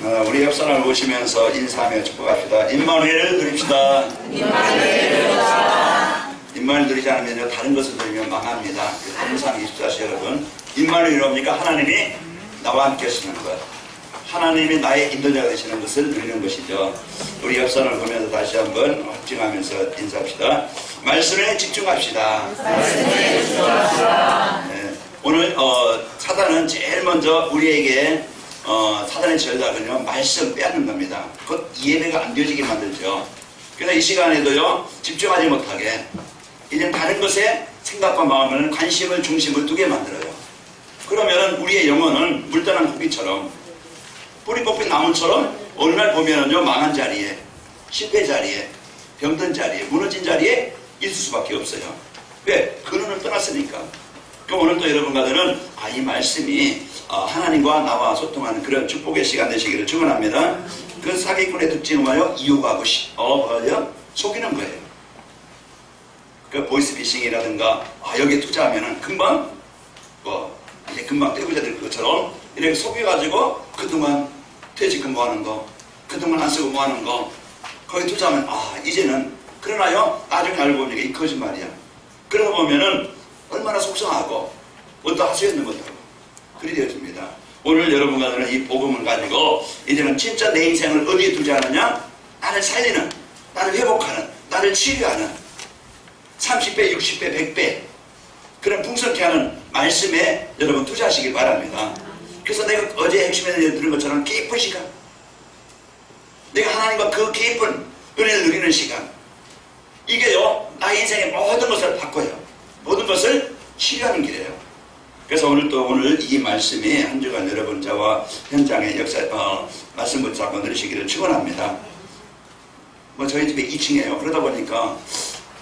우리 옆 사람을 보시면서 인사하며 축복합시다. 임마누엘을 드립시다. 임마누엘 드리지 않으면 다른 것을 드리면 망합니다. 항상 24시 여러분, 임마누엘이 뭡니까? 하나님이 나와 함께 하시는 것, 하나님이 나의 인도자가 되시는 것을 드리는 것이죠. 우리 옆 사람을 보면서 다시 한번 확증하면서 인사합시다. 말씀에 집중합시다. 네. 오늘 사단은 제일 먼저 우리에게 사단의 전략은요, 말씀 빼앗는 겁니다. 곧 예배가 안 되어지게 만들죠. 그래서 이 시간에도요, 집중하지 못하게 이제 다른 것에 생각과 마음을, 관심을, 중심을 두게 만들어요. 그러면은 우리의 영혼은 물떠난 고기처럼, 뿌리 뽑힌 나무처럼 어느 날 보면은요, 망한 자리에, 실패 자리에, 병든 자리에, 무너진 자리에 있을 수밖에 없어요. 왜? 근원을 떠났으니까. 그럼 오늘 또 여러분과들은 이 말씀이 하나님과 나와 소통하는 그런 축복의 시간 되시기를 축원합니다. 그 사기꾼의 특징은 뭐예요? 이유가고 뭐예요? 속이는 거예요. 그 보이스피싱이라든가 여기에 투자하면은 금방 이제 금방 떼부자 될 것처럼 이렇게 속여가지고 그동안 퇴직금 뭐하는 거, 그동안 안 쓰고 뭐하는 거, 거기 투자하면 이제는, 그러나요, 나중에 알고 보니까 이 거짓말이야. 그러다 보면은 얼마나 속상하고 뭐또 할 수 있는 것도 그리 되어집니다. 오늘 여러분과는 이 복음을 가지고 이제는 진짜 내 인생을 어디에 두지 않느냐? 나를 살리는, 나를 회복하는, 나를 치유하는 30배, 60배, 100배 그런 풍성케 하는 말씀에 여러분 투자하시길 바랍니다. 그래서 내가 어제 핵심에 들은 것처럼 깊은 시간, 내가 하나님과 그 깊은 은혜를 누리는 시간, 이게요, 나의 인생의 모든 것을 바꿔요. 모든 것을 치유하는 길이에요. 그래서 오늘 이 말씀이 한 주간 여러분 저와 현장의 말씀 붙잡고 누리시기를 축원합니다. 저희 집에 2층이에요. 그러다 보니까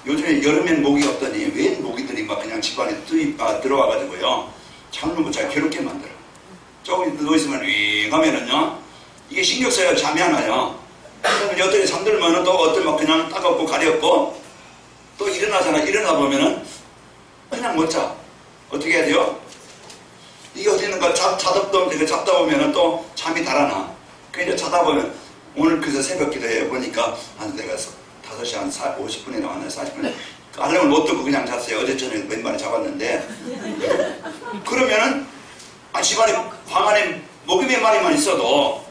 요즘에 여름엔 모기 없더니 웬 모기들이 막 그냥 집 안에 들어와가지고요, 잠을 못 자게 괴롭게 만들어. 조금 누워있으면 윙 하면은요, 이게 신경 써야 잠이 안 와요. 그러면 어떻게 잠들면은 또 어떤 막 그냥 따갑고 가렵고 또 일어나잖아. 일어나 보면은 그냥 못 자. 어떻게 해야 돼요? 이게 어디 있는가 잡다 보면은 또 잠이 달아나. 그러니까 자다 보면, 오늘 그래서 새벽 기도해 보니까 내가 5시 한 50분에 나왔네, 40분에. 알람을 못 듣고 그냥 잤어요. 어제 저녁에 왼발에 잡았는데. 그러면은 집안에, 방 안에 모기 몇 마리만 있어도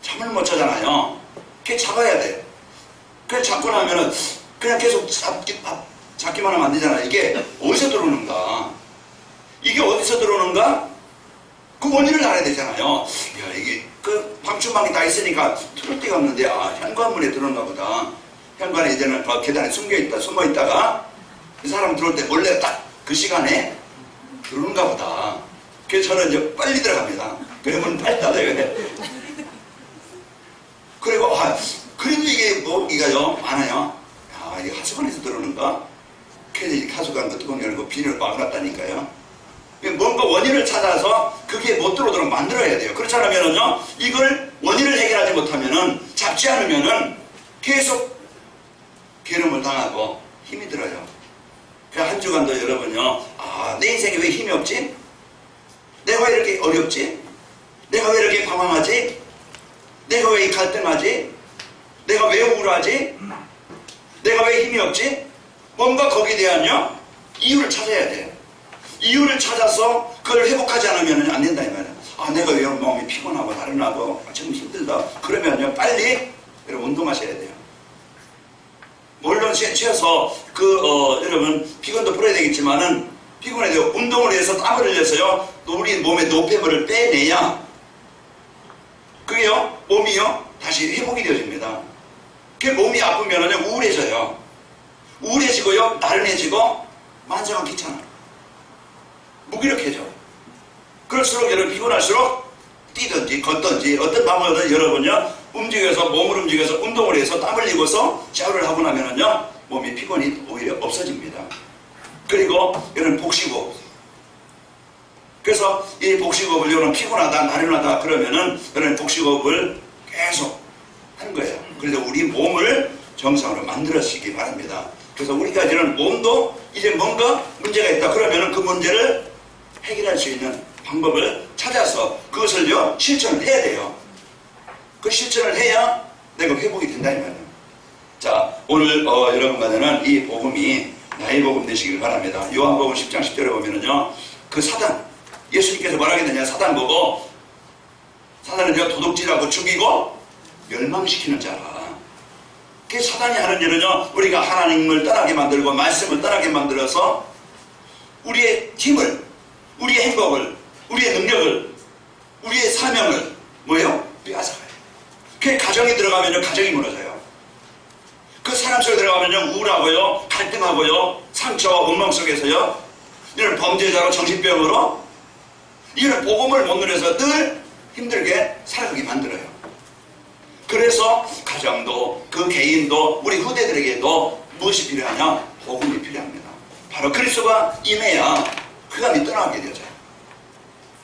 잠을 못 자잖아요. 그게 잡아야 돼. 그래 잡고 나면은 그냥 계속 잡기만 하면 안 되잖아요. 이게 어디서 들어오는가? 이게 어디서 들어오는가? 그 원인을 알아야 되잖아요. 이게 방충망이 다 있으니까 들어올 데가 없는데, 현관문에 들어오나 보다. 현관에 이제는 계단에 숨어 있다가 이 사람 들어올 때 원래 딱 그 시간에 들어오는가 보다. 그래서 저는 이제 빨리 들어갑니다. 그러면 빨리 닫아요. 그리고 그래도 이게 모기가요 많아요. 이게 하수관에서 들어오는가? 그래서 하수관 뚜껑 열고 비닐을 막아놨다니까요. 뭔가 원인을 찾아서 그게 못 들어오도록 만들어야 돼요. 그렇지 않으면은요, 이걸 원인을 해결하지 못하면은, 잡지 않으면은 계속 괴로움을 당하고 힘이 들어요. 그 한 주간도 여러분요, 내 인생에 왜 힘이 없지? 내가 왜 이렇게 어렵지? 내가 왜 이렇게 방황하지? 내가 왜 갈등하지? 내가 왜 우울하지? 내가 왜 힘이 없지? 뭔가 거기에 대한요, 이유를 찾아야 돼요. 이유를 찾아서 그걸 회복하지 않으면 안 된다 이 말이에요. 내가 왜 몸이 피곤하고 나른하고 지금 힘들다. 그러면요, 빨리 운동하셔야 돼요. 물론 쉬어서 여러분 피곤도 풀어야 되겠지만은, 피곤해도 운동을 해서 땀을 흘려서요, 또 우리 몸의 노폐물을 빼내야 그게요, 몸이요 다시 회복이 되어집니다. 그 몸이 아프면은 우울해져요. 우울해지고요, 나른해지고 만성은 귀찮아, 무기력해져. 그럴수록 여러분 피곤할수록 뛰든지 걷든지 어떤 방법이든 여러분요, 몸을 움직여서 운동을 해서 땀 흘리고서 샤워를 하고 나면은요, 몸이 피곤이 오히려 없어집니다. 그리고 여러분 복식호흡. 그래서 이 복식호흡을 여러분 피곤하다, 나른하다 그러면은 여러분 복식호흡을 계속 하는 거예요. 그래서 우리 몸을 정상으로 만들어주시기 바랍니다. 그래서 우리가 이제는 몸도 이제 뭔가 문제가 있다 그러면은 그 문제를 해결할 수 있는 방법을 찾아서 그것을요 실천을 해야 돼요. 그 실천을 해야 내가 회복이 된다 이 말이에요. 자, 오늘 여러분과는 이 복음이 나의 복음 되시길 바랍니다. 요한복음 10장 10절에 보면은요, 그 사단, 예수님께서 뭐라 했느냐, 사단 보고, 사단은요, 도둑질하고 죽이고 멸망시키는 자라. 그 사단이 하는 일은요, 우리가 하나님을 떠나게 만들고 말씀을 떠나게 만들어서 우리의 힘을, 우리의 행복을, 우리의 능력을, 우리의 사명을 뭐예요? 빼앗아가요. 그 가정에 들어가면요, 가정이 무너져요. 그 사람 속에 들어가면요, 우울하고요, 갈등하고요, 상처와 엉망 속에서요, 이런 범죄자로 정신병으로 이런 복음을 못 누려서 늘 힘들게 살아가게 만들어요. 그래서 가정도 그 개인도 우리 후대들에게도 무엇이 필요하냐? 복음이 필요합니다. 바로 그리스도가 임해야 흑암이 떠나게 되어져요.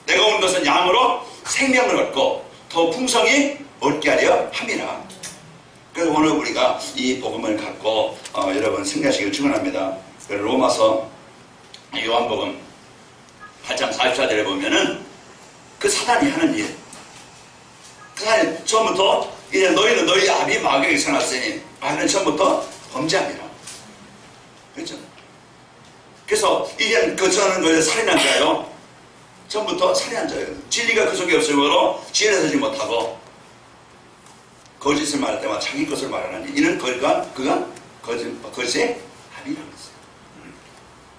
내가 온 것은 양으로 생명을 얻고 더 풍성히 얻게 하려 함이라. 그래서 오늘 우리가 이 복음을 갖고 여러분 승리하시길 축원합니다. 로마서 요한복음 8장 44절에 보면은 그 사단이 하는 일, 그 사단이 처음부터 이제 너희는 너희 아비 마귀에게서 났으니 마귀는 처음부터 범죄합니다. 그렇죠? 그래서 이제 저는 그 살인한 자요, 처음부터 살인한 자예요. 진리가 그 속에 없으므로 지혜를 서지 못하고 거짓을 말할 때마다 자기 것을 말하나니 이는 그가 거짓의 합이라고 했어요.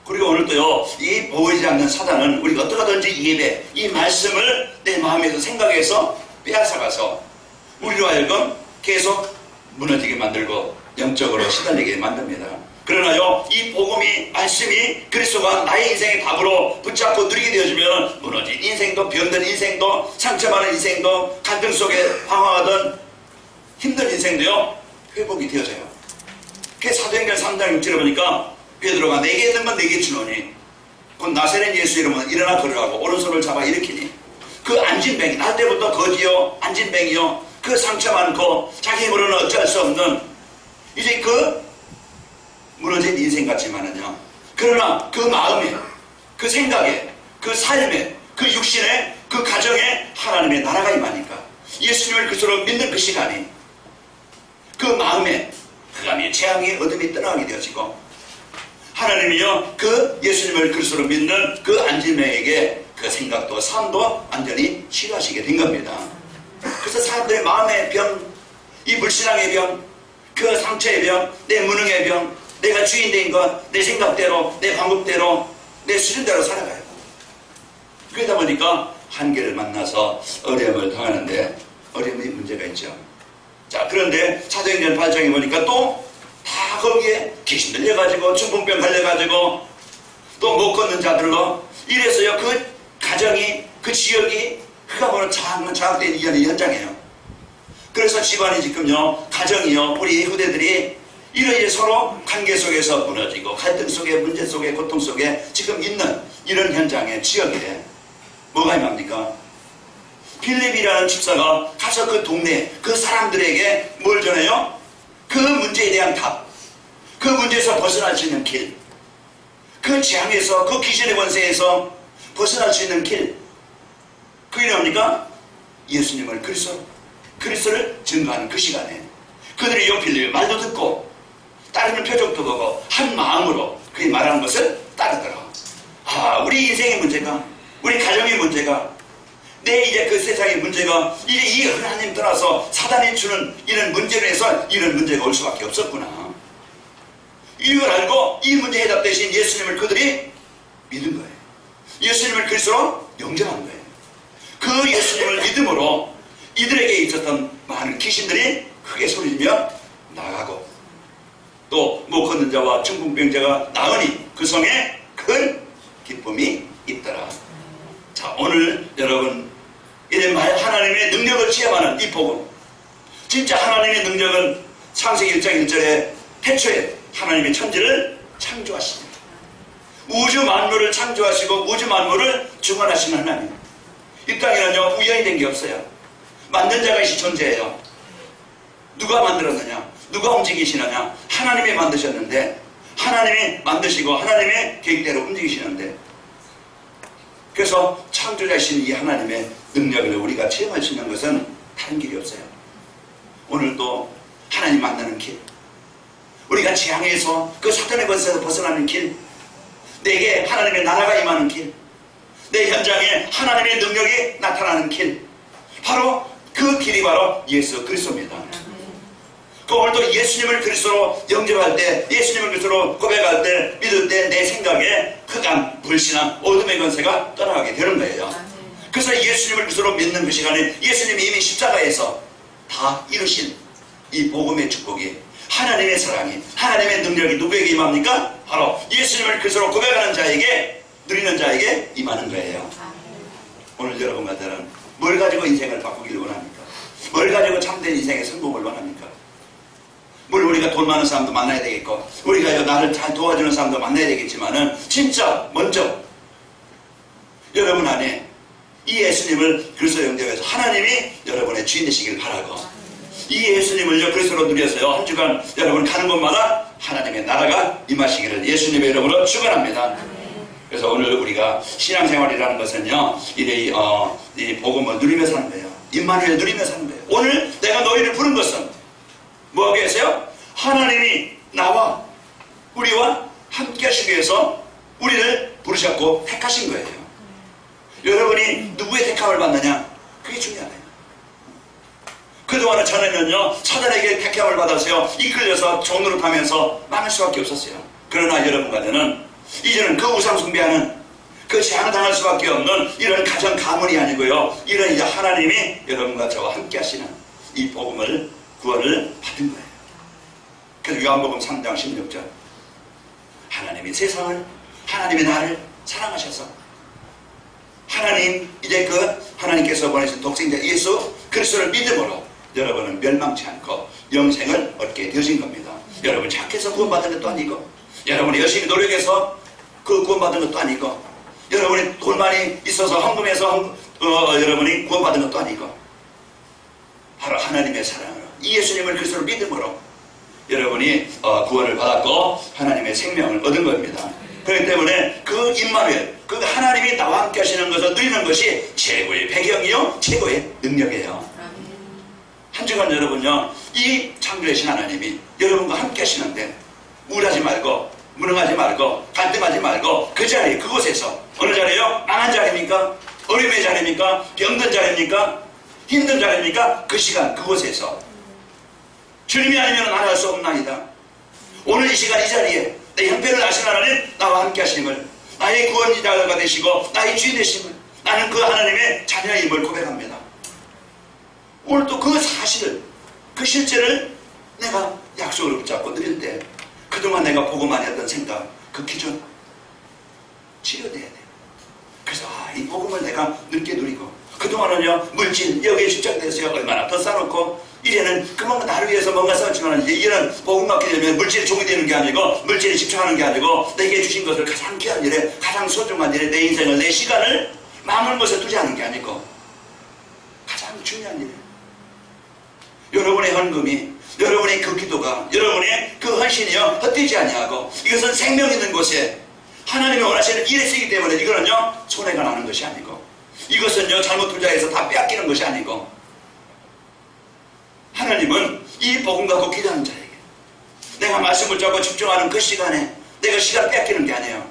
그리고 오늘 또요, 이 보이지 않는 사단은 우리가 어떻게 하든지 예배, 이 말씀을 내 마음에서 생각해서 빼앗아가서 우리로 하여금 계속 무너지게 만들고 영적으로 시달리게 만듭니다. 그러나요, 이 복음이, 말씀이 그리스도가 나의 인생의 답으로 붙잡고 누리게 되어지면 무너진 인생도, 병든 인생도, 상처받은 인생도, 갈등 속에 방황하던 힘든 인생도요, 회복이 되어져요. 그 사도행전 3장 6절에 보니까 베드로가 내게 있는 건 내게 주노니 곧 나사렛 예수 이름은 일어나 걸으라고 오른손을 잡아 일으키니 그 안진뱅이, 날 때부터 거지요, 안진뱅이요, 그 상처 많고 자기 힘으로는 어찌할 수 없는 이제 그 무너진 인생 같지만은요, 그러나 그 마음에, 그 생각에, 그 삶에, 그 육신에, 그 가정에 하나님의 나라가 임하니까 예수님을 그리스도로 믿는 그 시간이 그 마음에 흑암이, 재앙이, 어둠이 떠나게 되어지고 하나님이요, 그 예수님을 그리스도로 믿는 그 안진뱅에게 그 생각도 삶도 완전히 치료하시게 된 겁니다. 그래서 사람들의 마음의 병, 이 불신앙의 병, 그 상처의 병, 내 무능의 병, 내가 주인 된 것, 내 생각대로, 내 방법대로, 내 수준대로 살아가요. 그러다 보니까 한계를 만나서 어려움을 당하는데 어려움이 문제가 있죠. 자, 그런데 사도행전 8장에 보니까 또 다 거기에 귀신 들려가지고 중풍병 걸려가지고 또 못 걷는 자들로 이래서요, 그 가정이, 그 지역이 흑암으로 장악된 이 현장이에요. 그래서 집안이 지금요, 가정이요, 우리 후대들이 이런 서로 관계 속에서 무너지고 갈등 속에, 문제 속에, 고통 속에 지금 있는 이런 현장의 지역에 뭐가 임합니까? 빌립이라는 집사가 가서 그 동네, 그 사람들에게 뭘 전해요? 그 문제에 대한 답, 그 문제에서 벗어날 수 있는 길, 그 재앙에서, 그 귀신의 권세에서 벗어날 수 있는 길, 그게 뭡니까? 예수님을 그리스도를 증거하는 그 시간에 그들이 요 빌립의 말도 듣고 따르는 표정도 보고 한 마음으로 그의 말하는 것을 따르더라. 아, 우리 인생의 문제가, 우리 가정의 문제가, 내 이제 그 세상의 문제가 이제 이 하나님 떠나서 사단이 주는 이런 문제로 해서 이런 문제가 올 수밖에 없었구나. 이걸 알고 이 문제 해답 대신 예수님을 그들이 믿은 거예요. 예수님을 그리스도로 영접한 거예요. 그 예수님을 믿음으로 이들에게 있었던 많은 귀신들이 크게 소리지며 나가고 또 못 걷는 자와 중풍병자가 나으니 그 성에 큰 기쁨이 있더라. 자, 오늘 여러분 이래 하나님의 능력을 체험하는 이 복음, 진짜 하나님의 능력은 창세기 1장 1절에 태초에 하나님의 천지를 창조하십니다. 우주 만물을 창조하시고 우주 만물을 주관하시는 하나님. 이 땅에는요, 우연히 된 게 없어요. 만든 자가 이 존재예요. 누가 만들었느냐? 누가 움직이시느냐? 하나님이 만드셨는데, 하나님이 만드시고 하나님의 계획대로 움직이시는데, 그래서 창조자이신 이 하나님의 능력을 우리가 체험할 수 있는 것은 다른 길이 없어요. 오늘도 하나님 만나는 길, 우리가 재앙에서 그 사탄의 것에서 벗어나는 길, 내게 하나님의 나라가 임하는 길, 내 현장에 하나님의 능력이 나타나는 길, 바로 그 길이 바로 예수 그리스도입니다. 그 오늘도 예수님을 그리스도로 영접할 때, 예수님을 그리스도로 고백할 때, 믿을 때 내 생각에 흑암, 불신앙, 어둠의 권세가 떠나가게 되는 거예요. 그래서 예수님을 그리스도로 믿는 그 시간에 예수님이 이미 십자가에서 다 이루신 이 복음의 축복이, 하나님의 사랑이, 하나님의 능력이 누구에게 임합니까? 바로 예수님을 그리스도로 고백하는 자에게, 누리는 자에게 임하는 거예요. 오늘 여러분과 저는 뭘 가지고 인생을 바꾸기를 원합니까? 뭘 가지고 참된 인생의 성공을 원합니까? 물론 우리가 돈 많은 사람도 만나야 되겠고, 우리가 나를 잘 도와주는 사람도 만나야 되겠지만은, 진짜 먼저 여러분 안에 이 예수님을 그리스도 영접해서 하나님이 여러분의 주인 되시길 바라고, 이 예수님을요 그리스도로 누려서요 한 주간 여러분 가는 곳마다 하나님의 나라가 임하시기를 예수님의 이름으로 축원합니다. 그래서 오늘 우리가 신앙생활이라는 것은요 이 복음을 누리며 사는 거예요. 임마누엘 누리며 사는 거예요. 오늘 내가 너희를 부른 것은 뭐하고 계세요? 하나님이 나와 우리와 함께 하시기 위해서 우리를 부르셨고 택하신 거예요. 여러분이 누구의 택함을 받느냐, 그게 중요하네요. 그동안은 저는요 사단에게 택함을 받아서요 이끌려서 종으로 타면서 망할 수밖에 없었어요. 그러나 여러분과 저는 이제는 그 우상 숭배하는, 그 재앙당할 수밖에 없는 이런 가정 가문이 아니고요, 이런 이제 하나님이 여러분과 저와 함께 하시는 이 복음을, 구원을 받은 거예요. 그래서 요한복음 3장 16절, 하나님이 세상을, 하나님이 나를 사랑하셔서 하나님, 이제 그 하나님께서 보내신 독생자 예수 그리스도를 믿음으로 여러분은 멸망치 않고 영생을 얻게 되어진 겁니다. 여러분 착해서 구원받은 것도 아니고, 여러분이 열심히 노력해서 그 구원받은 것도 아니고, 여러분이 돈 많이 있어서 헌금해서 여러분이 구원받은 것도 아니고, 바로 하나님의 사랑으로, 이 예수님을 그리스도를 믿음으로 여러분이 구원을 받았고 하나님의 생명을 얻은 겁니다. 그렇기 때문에 그 임마누엘, 그 하나님이 나와 함께 하시는 것을 누리는 것이 최고의 배경이요 최고의 능력이에요. 한 주간 여러분요 이 창조하신 하나님이 여러분과 함께 하시는데 우울하지 말고, 무능하지 말고, 갈등하지 말고, 그 자리, 그곳에서, 어느 자리요? 망한 자리입니까? 어려움의 자리입니까? 병든 자리입니까? 힘든 자리입니까? 그 시간, 그곳에서 주님이 아니면 나갈 수 없나이다. 오늘 이 시간 이 자리에 내 형편을 아시는 하나님, 나와 함께 하심을, 나의 구원자가 되시고 나의 주인 되심을, 나는 그 하나님의 자녀임을 고백합니다. 오늘 또 그 사실을, 그 실제를 내가 약속을 붙잡고 드릴 때 그동안 내가 보고 많이 했던 생각, 그 기준 치료돼야 돼요. 그래서 이 복음을 내가 늦게 누리고, 그동안은요 물질 여기에 집착돼서 얼마나 더 쌓아놓고, 이제는 그만 나를 위해서 뭔가 쌓았지만 이제는 복음 받게 되면 물질이 종이 되는 게 아니고, 물질에 집착하는 게 아니고, 내게 주신 것을 가장 귀한 일에, 가장 소중한 일에 내 인생을, 내 시간을 남은 것에 두지 않는 게 아니고 가장 중요한 일에 여러분의 헌금이, 여러분의 그 기도가, 여러분의 그 헌신이요 헛되지 아니하고, 이것은 생명 있는 곳에 하나님이 원하시는 일에 쓰기 때문에 이거는요 손해가 나는 것이 아니고, 이것은요 잘못 투자해서 다 빼앗기는 것이 아니고, 하나님은 이 복음 갖고 기도하는 자에게, 내가 말씀을 잡고 집중하는 그 시간에 내가 시간 뺏기는 게 아니에요.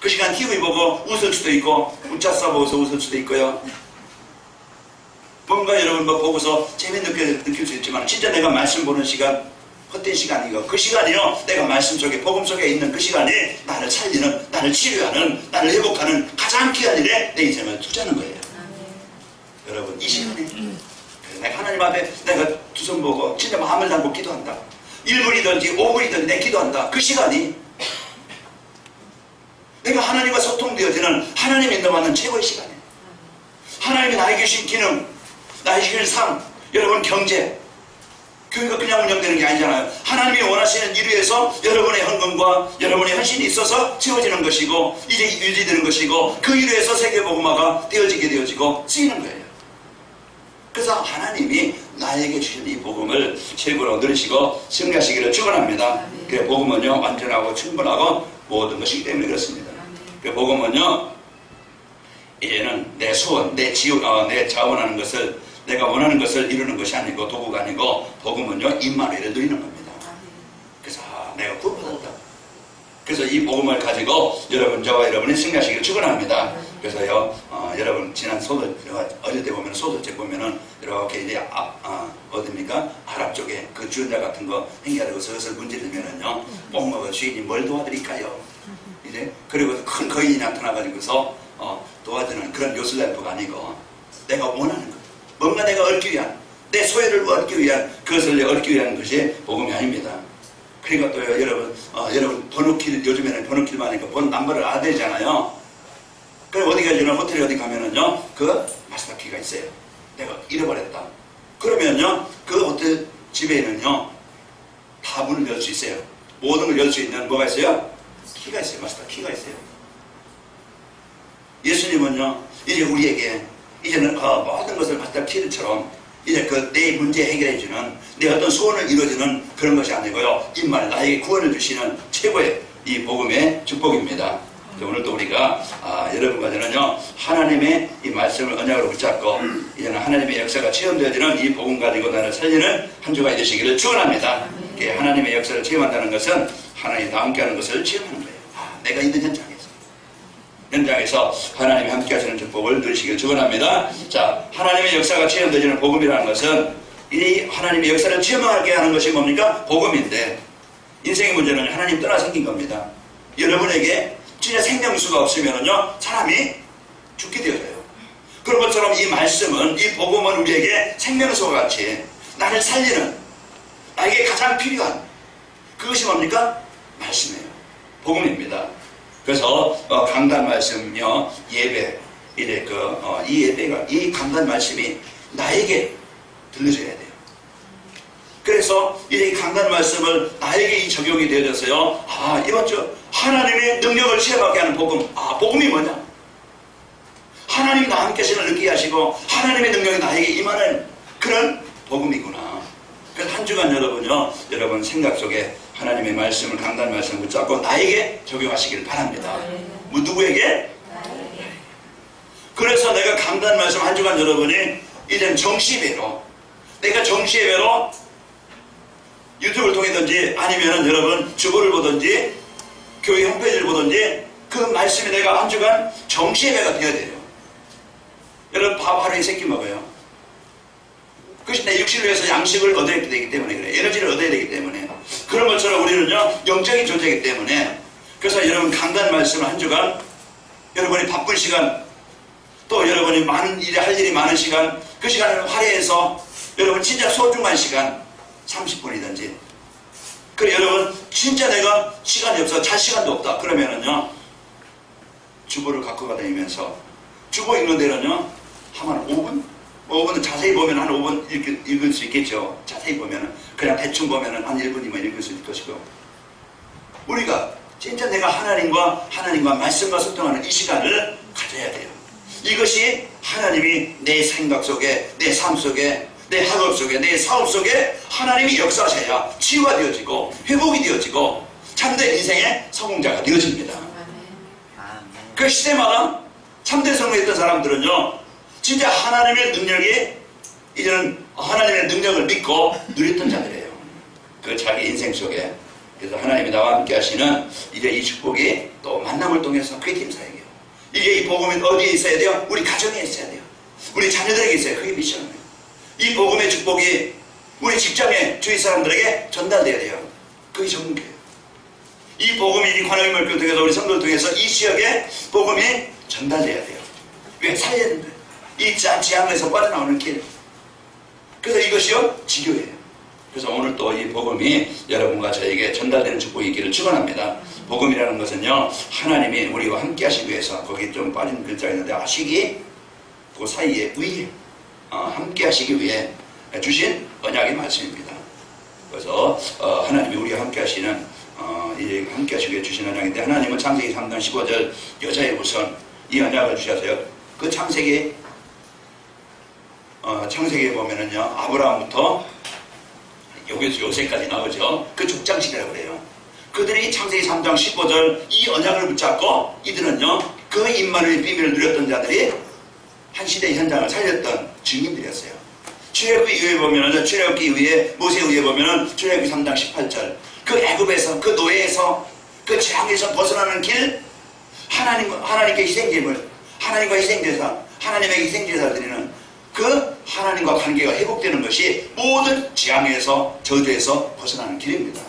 그 시간 TV 보고 웃을 수도 있고, 문자 써보고서 웃을 수도 있고요, 뭔가 여러분 뭐 보고서 재미있게 느낄 수 있지만, 진짜 내가 말씀 보는 시간, 헛된 시간이고, 그 시간이요 내가 말씀 속에, 복음 속에 있는 그 시간이 나를 살리는, 나를 치료하는, 나를 회복하는 가장 귀한 일에 내 인생을 투자하는 거예요. 여러분 이 시간에 내가 하나님 앞에 내가 두 손 보고 진짜 마음을 담고 기도한다. 1분이든지 5분이든지 내 기도한다. 그 시간이 내가 하나님과 소통되어지는, 하나님이 인도받는 최고의 시간이에요. 하나님이 나에게 주신 기능, 나에게 주신 삶, 여러분 경제, 교회가 그냥 운영되는 게 아니잖아요. 하나님이 원하시는 일 위해서 여러분의 헌금과 여러분의 헌신이 있어서 채워지는 것이고, 이제 유지되는 것이고, 그 일 위해서 세계복음화가 되어지고 쓰이는 거예요. 그래서 하나님이 나에게 주신 이 복음을 최고로 누리시고 승리하시기를 축원합니다. 그 복음은요 완전하고 충분하고 모든 것이기 때문에 그렇습니다. 그 복음은요 이제는 내 소원, 내 자원하는 것을 내가 원하는 것을 이루는 것이 아니고 도구가 아니고 복음은요 임마누엘을 누리는 겁니다. 그래서 내가 구원받았다. 그래서 이 복음을 가지고 여러분 저와 여러분이 승리하시기를 축원합니다. 그래서요 여러분 지난 소도 어릴 때 보면 소도책 보면은 이렇게 이제 어딥니까 아랍 쪽에 그 주연자 같은 거 행위하려고 슬슬 문지르면은요 꼭 먹어 주인이 뭘 도와드릴까요? 이제 그리고 큰 거인이 나타나가지고서 도와주는 그런 요술램프가 아니고 내가 원하는 것 뭔가 내가 얻기 위한 내 소유를 얻기 위한 그것을 얻기 위한 것이 복음이 아닙니다. 그러니까 또 여러분 번호키를 요즘에는 번호키를 많으니까 번 넘버를 알아야 되잖아요. 그럼 어디 가지나 호텔에 어디 가면은요 그 마스터 키가 있어요. 내가 잃어버렸다. 그러면요 그 호텔 집에는요 다 문을 열 수 있어요. 모든 걸 열 수 있는 뭐가 있어요? 키가 있어요. 마스터 키가 있어요. 예수님은요 이제 우리에게 이제는 모든 것을 마스터 키처럼 이제 그 내 문제 해결해주는 내 어떤 소원을 이루어주는 그런 것이 아니고요 임말 나에게 구원을 주시는 최고의 이 복음의 축복입니다. 오늘도 우리가 여러분과 저는요 하나님의 이 말씀을 언약으로 붙잡고 이제는 하나님의 역사가 체험되어지는 이 복음 가지고 나를 살리는 한 주가 되시기를 축원합니다. 하나님의 역사를 체험한다는 것은 하나님과 함께하는 것을 체험하는 거예요. 내가 있는 현장에서 하나님이 함께 하시는 축복을 누리시길 축원합니다. 자, 하나님의 역사가 체험되어지는 복음이라는 것은 이 하나님의 역사를 체험하게 하는 것이 뭡니까? 복음인데 인생의 문제는 하나님 떠나 생긴 겁니다. 여러분에게 진짜 생명수가 없으면요 사람이 죽게 되어져요. 그런 것처럼 이 말씀은 이 복음은 우리에게 생명수와 같이 나를 살리는 나에게 가장 필요한 그것이 뭡니까? 말씀이에요. 복음입니다. 그래서 강단 말씀요 예배 이래 이 예배가 이 강단 말씀이 나에게 들려줘야 돼요. 그래서 이 강단 말씀을 나에게 이 적용이 되어져서요 이번 주 하나님의 능력을 체험하게 하는 복음 복음이 뭐냐? 하나님 나와 함께 하시는 느끼게 하시고 하나님의 능력이 나에게 임하는 그런 복음이구나. 그래서 한 주간 여러분 생각 속에 하나님의 말씀을 강단 말씀을 붙잡고 나에게 적용하시기를 바랍니다. 누구에게? 그래서 내가 강단 말씀 한 주간 여러분이 이젠 정시예배로 내가 정시예배로 유튜브를 통해든지 아니면 여러분 주보를 보든지 교회 홈페이지를 보든지 그 말씀이 내가 한 주간 정시예배가 되어야 돼요. 여러분 밥 하루에 3끼 먹어요. 그것이 내 육신을 위해서 양식을 얻어야 되기 때문에 그래. 에너지를 얻어야 되기 때문에 그런 것처럼 우리는요 영적인 존재이기 때문에 그래서 여러분 강단 말씀을 한 주간 여러분이 바쁜 시간 또 여러분이 많은 일에 할 일이 많은 시간 그 시간을 할애해서 여러분 진짜 소중한 시간 30분이든지 그래 여러분 진짜 내가 시간이 없어 잘 시간도 없다 그러면은요 주보를 갖고 다니면서 주보 읽는 데는요 한 5분은 자세히 보면 한 5분 읽을 수 있겠죠. 자세히 보면은 그냥 대충 보면은 한 1분이면 읽을 수 있을 것이고 우리가 진짜 내가 하나님과 말씀과 소통하는 이 시간을 가져야 돼요. 이것이 하나님이 내 생각 속에 내 삶 속에 내 학업 속에 내 사업 속에 하나님이 역사하셔야 치유가 되어지고 회복이 되어지고 참된 인생의 성공자가 되어집니다. 그 시대마다 참된 성공했던 사람들은요 진짜 하나님의 능력이 이제는 하나님의 능력을 믿고 누렸던 자들이에요. 그 자기 인생 속에 그래서 하나님이 나와 함께 하시는 이제 이 축복이 또 만남을 통해서 그게 팀사역이에요. 이게 이 복음이 어디에 있어야 돼요? 우리 가정에 있어야 돼요. 우리 자녀들에게 있어야 돼요. 그게 미션이에요. 이 복음의 축복이 우리 직장에 주위 사람들에게 전달돼야 돼요. 그게 전문이에요. 이 복음이 이 관영의 말씀을 통해서 우리 성도를 통해서 이 지역에 복음이 전달돼야 돼요. 왜? 살려야 된다. 이 지향에서 빠져나오는 길. 그래서 이것이요 지교예요. 그래서 오늘 또 이 복음이 여러분과 저에게 전달되는 축복이 있기를 축원합니다. 복음이라는 것은요 하나님이 우리와 함께 하시기 위해서 거기 좀 빠진 글자가 있는데 하시기 그 사이에 위에 함께 하시기 위해 주신 언약의 말씀입니다. 그래서 하나님이 우리와 함께 하시는 이제 함께 하시기 위해 주신 언약인데 하나님은 창세기 3장 15절 여자의 우선 이 언약을 주셔서요 그 창세기에 보면은요 아브라함부터 여기서 요새까지 나오죠. 그 족장식이라고 그래요. 그들이 창세기 3장 15절 이 언약을 붙잡고 이들은요 그 임마누엘 비밀을 누렸던 자들이 한 시대의 현장을 살렸던 증인들이었어요. 출애굽기 이후에 보면은, 출애굽기 이후에 모세후에 보면은 출애굽기 3장 18절, 그 애굽에서, 그 노예에서, 그 재앙에서 벗어나는 길, 하나님께 희생제물, 하나님과 희생제사, 하나님의 희생제사 드리는 그 하나님과 관계가 회복되는 것이 모든 재앙에서, 저주에서 벗어나는 길입니다.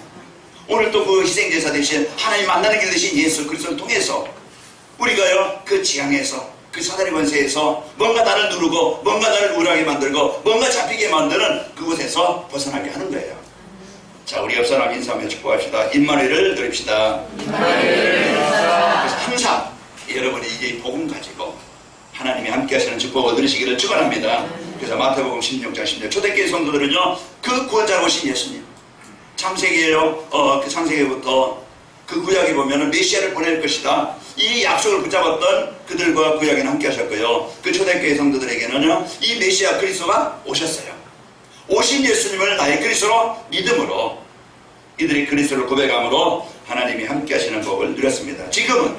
오늘 또 그 희생제사 대신 하나님 만나는 길 대신 예수 그리스도를 통해서 우리가요, 그 재앙에서, 그 사단의 권세에서 뭔가 나를 누르고 뭔가 나를 우울하게 만들고 뭔가 잡히게 만드는 그곳에서 벗어나게 하는 거예요. 자, 우리 옆 사람 인사하며 축복합시다. 임마누엘을 드립시다. 그래서 항상 여러분이 이제 복음 가지고 하나님이 함께 하시는 축복을 누리시기를 축원합니다. 그래서 마태복음 16장 10절, 초대교회 성도들은요, 그 구원자로 오신 예수님, 창세기에요, 그 창세기부터 그 구약에 보면은 메시아를 보낼 것이다, 이 약속을 붙잡았던 그들과 구약에는 함께 하셨고요, 그 초대교회 성도들에게는요, 이 메시아 그리스도가 오셨어요. 오신 예수님을 나의 그리스도로 믿음으로, 이들이 그리스도를 고백함으로 하나님이 함께 하시는 복을 누렸습니다. 지금은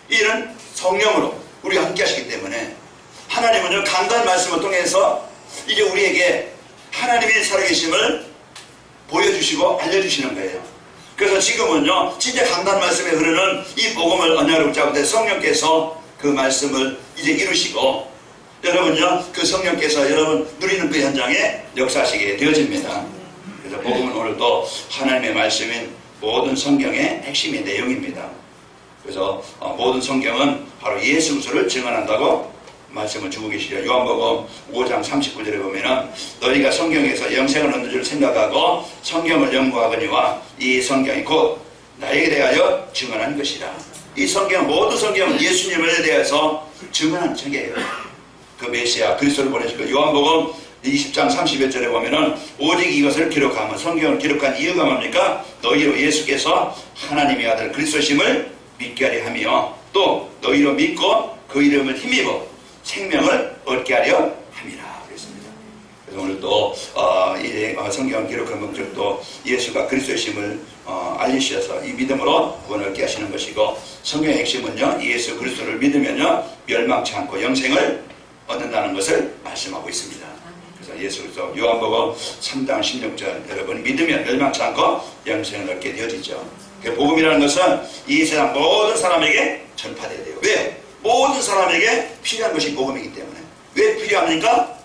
이는 성령으로 우리가 함께 하시기 때문에 하나님은요, 강단 말씀을 통해서 이제 우리에게 하나님의 살아계심을 보여주시고 알려주시는 거예요. 그래서 지금은요, 진짜 강단 말씀에 흐르는 이 복음을 언약으로 붙잡을 때 성령께서 그 말씀을 이제 이루시고, 여러분요, 그 성령께서 여러분 누리는 그 현장에 역사하시게 되어집니다. 그래서 복음은 오늘도 하나님의 말씀인 모든 성경의 핵심의 내용입니다. 그래서 모든 성경은 바로 예수 그리스도를 증언한다고 말씀을 주고 계시죠. 요한복음 5장 39절에 보면은 너희가 성경에서 영생을 얻는 줄 생각하고 성경을 연구하거니와 이 성경이 곧 나에게 대하여 증언한 것이라. 이 성경, 모든 성경은 예수님에 대해서 증언한 책이에요. 그 메시아 그리스도를 보내시고, 요한복음 20장 31절에 보면은 오직 이것을 기록하면, 성경을 기록한 이유가 뭡니까? 너희로 예수께서 하나님의 아들 그리스도심을 믿게 하려 하며 또 너희로 믿고 그 이름을 힘입어 생명을 얻게 하려 함이라 그랬습니다. 그래서 오늘 또 이제 성경을 기록한 목적도 예수가 그리스도심을 알리셔서 이 믿음으로 구원을 얻게 하시는 것이고, 성경의 핵심은요, 예수 그리스도를 믿으면요 멸망치 않고 영생을 얻는다는 것을 말씀하고 있습니다. 그래서 예수 그리스도, 요한복음 3장 16절, 여러분 믿으면 멸망치 않고 영생을 얻게 되어지죠. 그 복음이라는 것은 이 세상 모든 사람에게 전파돼야 돼요. 왜? 모든 사람에게 필요한 것이 복음이기 때문에. 왜 필요합니까?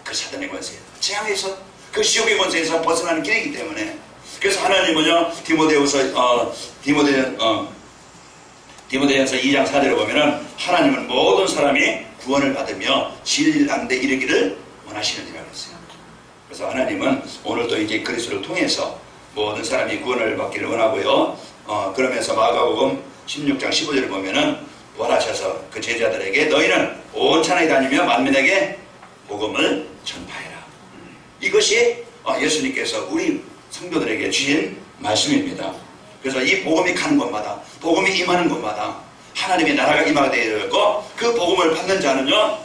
그 사단의 권세, 재앙에서, 그 지옥의 권세에서 벗어나는 길이기 때문에. 그래서 하나님은요, 디모데전서 2장 4절에 보면은 하나님은 모든 사람이 구원을 받으며 진리한 데 이르기를 원하시느니라 그랬어요. 그래서 하나님은 오늘도 이제 그리스도를 통해서 모든 사람이 구원을 받기를 원하고요. 그러면서 마가복음 16장 15절을 보면은 부활하셔서 그 제자들에게 너희는 온 천하에 다니며 만민에게 복음을 전파해라. 이것이 예수님께서 우리 성도들에게 주신 말씀입니다. 그래서 이 복음이 가는 곳마다, 복음이 임하는 곳마다 하나님의 나라가 임하게 되어 있고, 그 복음을 받는 자는요,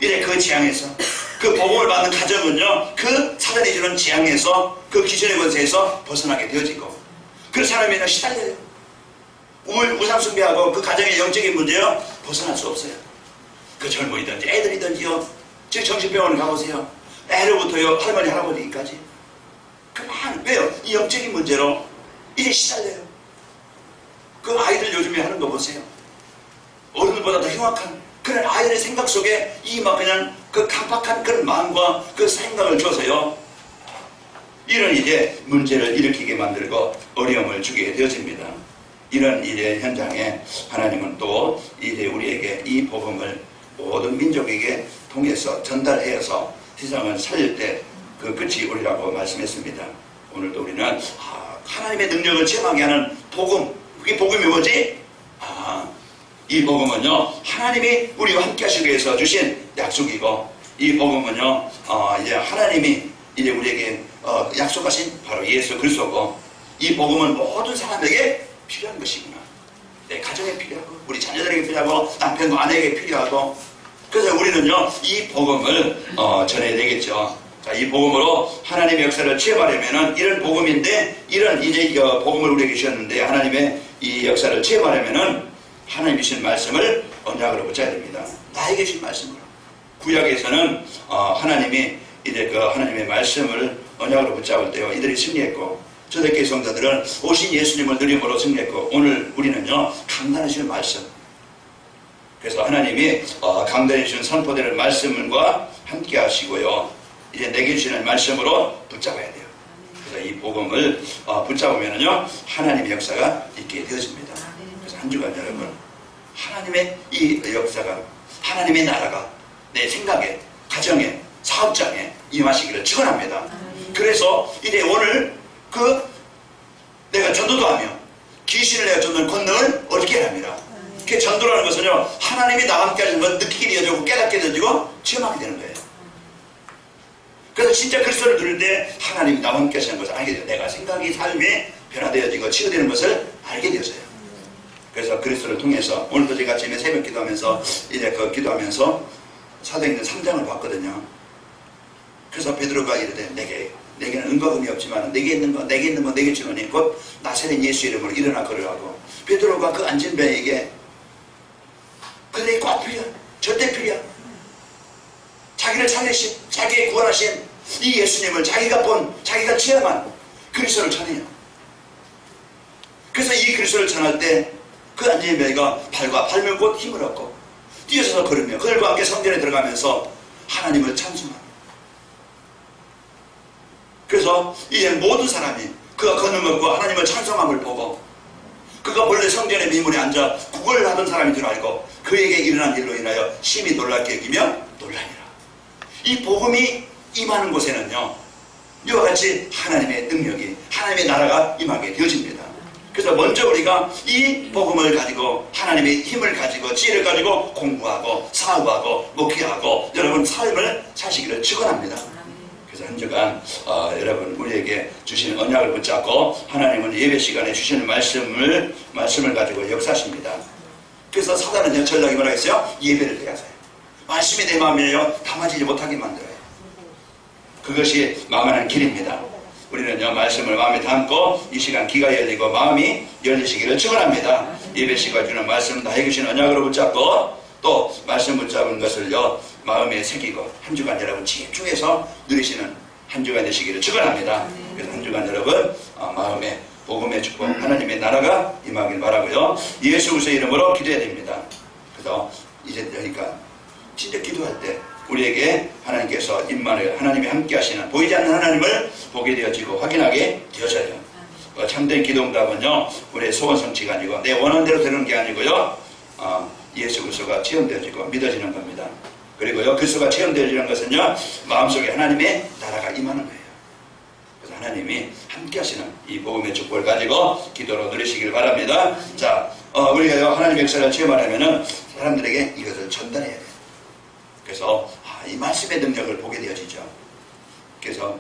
이래 그 재앙에서, 그 복음을 받는 가정은요, 그 사단이 주는 재앙에서, 그 귀신의 권세에서 벗어나게 되어지고, 그 사람이 시달려요. 우상 숭배하고 그 가정의 영적인 문제요, 벗어날 수 없어요. 그 젊은이든지 애들이든지요, 즉 정신병원을 가보세요. 애로부터요 할머니 할아버지까지 그만. 왜요? 이 영적인 문제로 이제 시달려요. 그 아이들 요즘에 하는 거 보세요. 어른들보다 더 흉악한 그런 아이들의 생각 속에 이 막 그냥 그 강박한 그런 마음과 그 생각을 줘서요, 이런 이제 문제를 일으키게 만들고 어려움을 주게 되어집니다. 이런 이제 현장에 하나님은 또 이제 우리에게 이 복음을 모든 민족에게 통해서 전달해서 세상을 살릴 때 그 끝이 오리라고 말씀했습니다. 오늘도 우리는 하나님의 능력을 체험하게 하는 복음, 그게 복음이 뭐지? 이 복음은요, 하나님이 우리와 함께 하시기 위해서 주신 약속이고, 이 복음은요, 이제 하나님이 이제 우리에게 약속하신 바로 예수 그리스도고, 이 복음은 모든 사람에게 필요한 것이구나. 내 가정에 필요하고, 우리 자녀들에게 필요하고, 남편과 아내에게 필요하고. 그래서 우리는요, 이 복음을 전해야 되겠죠. 자, 이 복음으로 하나님의 역사를 체험하려면은, 이런 복음인데, 이런 이제 복음을 우리에게 주셨는데, 하나님의 이 역사를 체험하려면은 하나님이 주신 말씀을 언약으로 붙여야 됩니다. 나에게 주신 말씀으로. 구약에서는 하나님이 이제 그 하나님의 말씀을 언약으로 붙잡을 때요 이들이 승리했고, 초대교회 성도들은 오신 예수님을 누림으로 승리했고, 오늘 우리는요 강단해 주신 말씀. 그래서 하나님이 강단해 주신 선포되는 말씀과 함께 하시고요, 이제 내게 주시는 말씀으로 붙잡아야 돼요. 그래서 이 복음을 붙잡으면요 하나님의 역사가 있게 되어집니다. 그래서 한 주간 여러분, 하나님의 이 역사가, 하나님의 나라가 내 생각에, 가정에, 사업장에 임하시기를 축원합니다. 그래서 이제 오늘 내가 전도도 하며 귀신을 내가 쫓는 권능을 얻게 합니다. 그 전도라는 것은요 하나님이 나와 함께 하시는 걸 느끼게 되어지고 깨닫게 되어지고 체험하게 되는 거예요. 그래서 진짜 그리스도를 누릴 때 하나님이 나와 함께 하시는 것을 알게 돼요. 내가 생각이, 삶이 변화되어지고 치유되는 것을 알게 되어져요. 그래서 그리스도를 통해서 오늘도 제가 아침에 새벽 기도하면서 이제 기도하면서 사도행전 3장을 봤거든요. 그래서 베드로가 이르되 내게는 은과 금이 없지만 내게 있는 거 내게 주노니 곧 나사렛 예수 이름으로 일어나 걸으라고. 베드로가 그 앉은 뱀에게 그들이 꼭 필요한, 절대 필요한, 자기를 살리신, 자기의 구원하신 이 예수님을 자기가 본, 자기가 체험한 그리스도를 전해요. 그래서 이 그리스도를 전할 때 그 앉은 뱀이가 발면 곧 힘을 얻고 뛰어서서 걸으며 그들과 함께 성전에 들어가면서 하나님을 찬송합니다. 그래서 이제 모든 사람이 그가 걷는 것과 하나님을 찬송함을 보고, 그가 본래 성전의 미문에 앉아 구걸을 하던 사람인 줄 알고 그에게 일어난 일로 인하여 심히 놀랍게 여기며 놀라니라. 이 복음이 임하는 곳에는요 이와 같이 하나님의 능력이, 하나님의 나라가 임하게 되어집니다. 그래서 먼저 우리가 이 복음을 가지고, 하나님의 힘을 가지고, 지혜를 가지고 공부하고 사업하고 목회하고 여러분 삶을 사시기를 축원합니다. 그래서 한 주간 여러분 우리에게 주시는 언약을 붙잡고 하나님은 예배 시간에 주시는 말씀을 가지고 역사하십니다. 그래서 사단은요 전략이 뭐라 했어요? 예배를 빼앗아요. 말씀이 내 마음에요 담아지지 못하게 만들어요. 그것이 망하는 길입니다. 우리는요 말씀을 마음에 담고 이 시간 귀가 열리고 마음이 열리시기를 축원합니다. 예배 시간 주는 말씀 다 해주신 언약으로 붙잡고 또 말씀 붙잡은 것을요 마음에 새기고 한 주간 여러분 집중해서 누리시는 한 주간 되시기를 축원합니다. 그래서 한 주간 여러분 마음에 복음의 축복, 하나님의 나라가 임하길 바라고요. 예수 그리스도의 이름으로 기도해야 됩니다. 그래서 이제 그러니까 진짜 기도할 때 우리에게 하나님께서 임만을, 하나님이 함께 하시는 보이지 않는 하나님을 보게 되어지고 확인하게 되어져요. 참된 기도응답은요 우리의 소원 성취가 아니고 내 원한대로 되는 게 아니고요 예수 그리스도가 체험되어지고 믿어지는 겁니다. 그리고요 그리스도가 체험되어지는 것은요 마음속에 하나님의 나라가 임하는 거예요. 그래서 하나님이 함께 하시는 이 복음의 축복을 가지고 기도로 누리시길 바랍니다. 자, 우리가 하나님의 역사를 체험하려면은 사람들에게 이것을 전달해야 돼요. 그래서 이 말씀의 능력을 보게 되어지죠. 그래서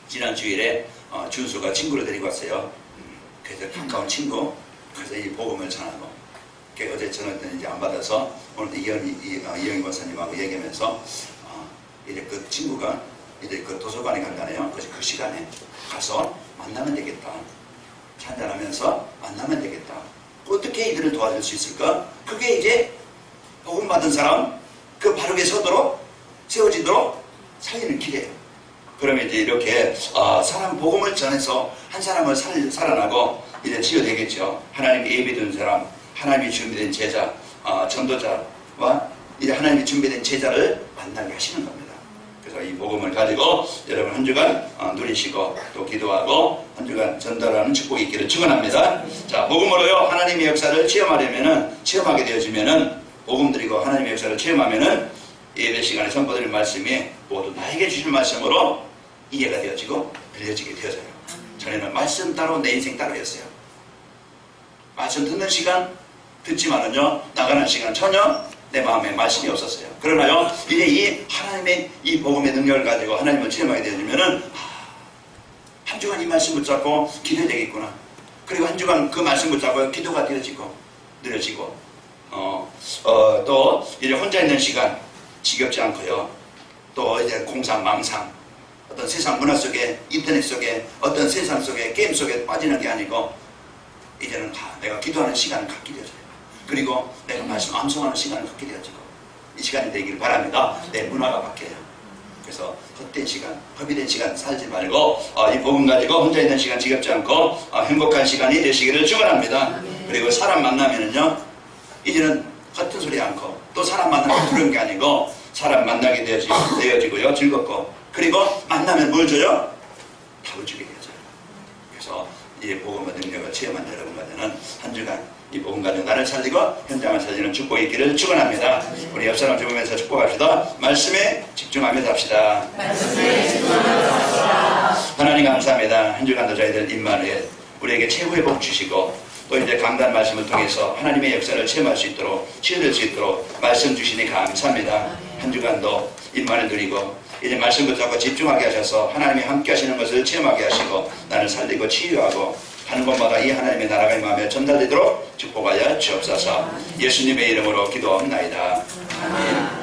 지난 주일에 준수가 친구를 데리고 왔어요. 그래서 가까운 친구, 그래서 이 복음을 전하고 어제 전화했더니 이제 안 받아서 오늘 이영희 박사님하고 얘기하면서 이제 그 친구가 이제 그 도서관에 간다네요. 그래서 그 시간에 가서 만나면 되겠다. 한잔하면서 만나면 되겠다. 어떻게 이들을 도와줄 수 있을까? 그게 이제 복음 받은 사람 그 바르게 서도록 세워지도록 살리는 길이에요. 그러면 이제 이렇게 사람 복음을 전해서 한 사람을 살아나고 이제 치유되겠죠. 하나님께 예비된 사람, 하나님이 준비된 제자, 전도자와 이제 하나님이 준비된 제자를 만나게 하시는 겁니다. 그래서 이 복음을 가지고 여러분 한 주간 누리시고 또 기도하고 한 주간 전달하는 축복이 있기를 축원합니다. 자, 복음으로요 하나님의 역사를 체험하게 되어지면은 복음 드리고 하나님의 역사를 체험하면은 예배 시간에 선포드린 말씀이 모두 나에게 주실 말씀으로 이해가 되어지고 들려지게 되어져요. 전에는 말씀 따로 내 인생 따로였어요. 말씀 듣는 시간 듣지만은요 나가는 시간 전혀 내 마음에 말씀이 없었어요. 그러나요 이제 이 하나님의 이 복음의 능력을 가지고 하나님을 체험하게 되어지면은 한 주간 이 말씀 붙잡고 기도해야 되겠구나. 그리고 한 주간 그 말씀 붙잡고 기도가 되어지고 느려지고 또 이제 혼자 있는 시간 지겹지 않고요. 또 이제 공상 망상 어떤 세상 문화 속에 인터넷 속에 어떤 세상 속에 게임 속에 빠지는 게 아니고 이제는 다 내가 기도하는 시간을 갖게 되어져요. 그리고 내가 말씀 암송하는 시간을 갖게 되어지고 이 시간이 되길 바랍니다. 내 문화가 바뀌어요. 그래서 헛된 시간, 허비된 시간 살지 말고 이 복음 가지고 혼자 있는 시간 지겹지 않고 행복한 시간이 되시기를 축원합니다. 그리고 사람 만나면은요, 이제는 헛된 소리 않고 또 사람 만나면 두려운 게 아니고 사람 만나게 되어지고요, 즐겁고, 그리고 만나면 뭘 줘요? 답을 주게 되죠. 그래서 이 복음의 능력을 체험한 여러분과 저는 한 주간 이 복음 가지고 나를 살리고 현장을 살리는 축복이 있기를 축원합니다. 우리 옆 사람 주보면서 축복합시다. 말씀에 집중하며 삽시다. 하나님 감사합니다. 한 주간도 저희들 임마누엘 우리에게 최고의 복 주시고, 또 이제 강단 말씀을 통해서 하나님의 역사를 체험할 수 있도록, 치유될 수 있도록 말씀 주시니 감사합니다. 한 주간도 임마누엘 누리고 이제 말씀 붙잡고 집중하게 하셔서 하나님이 함께 하시는 것을 체험하게 하시고 나를 살리고 치유하고 하는 곳마다 이 하나님의 나라가 이 마음에 전달되도록 축복하여 주옵소서. 예수님의 이름으로 기도합나이다. 아멘.